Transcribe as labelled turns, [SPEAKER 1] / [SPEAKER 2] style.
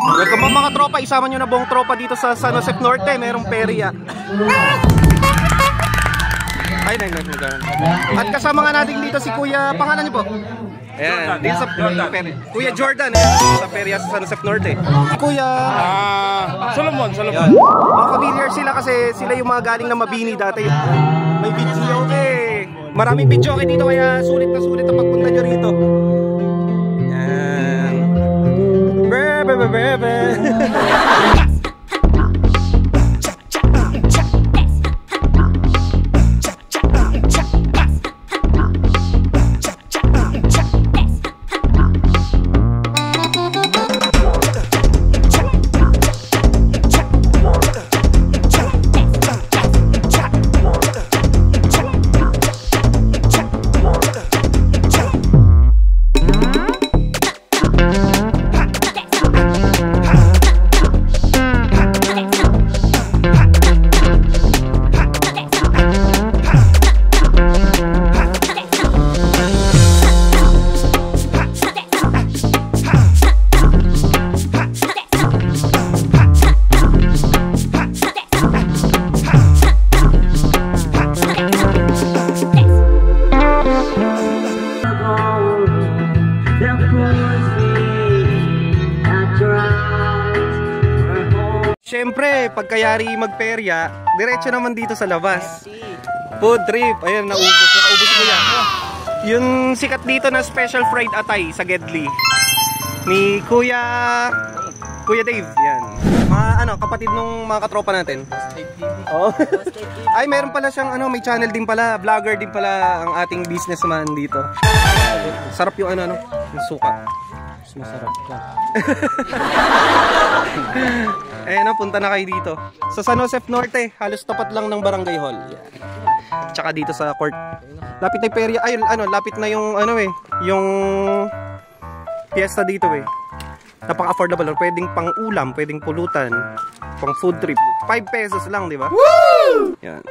[SPEAKER 1] Welcome mga tropa, isama nyo na buong tropa dito sa San Jose Norte, merong perya. Ay, at kasama nga natin dito si Kuya, pangalan niyo po? Ayan, dito sa Kuya Jordan, sa perya sa San Jose Norte. Kuya
[SPEAKER 2] Solomon.
[SPEAKER 1] Mga familiar sila kasi sila yung mga galing na Mabini dati. May video okay. Maraming video okay dito kaya sulit na pagpunta nyo rito. Ayan. Bebe. Siyempre, pagkayari magperya, diretso naman dito sa labas. Food trip. Ayun, nakaubos ko yan. Yung sikat dito na special fried atay sa Gedli. Ni Kuya Dave. Yan. Mga kapatid nung mga katropa natin. Oh. Ay, meron pala siyang may channel din pala, vlogger din pala ang ating businessman dito. Sarap yung yung suka. Masarap ka. Punta na kayo dito. Sa San Jose Norte, halos tapat lang ng Barangay Hall. Yeah. Tsaka dito sa court. Lapit na yung perya. Ay, lapit na yung yung fiesta dito Napaka-affordable. Pwedeng pang ulam, pwedeng pulutan, pang food trip. 5 pesos lang, di ba? Woo! Yan.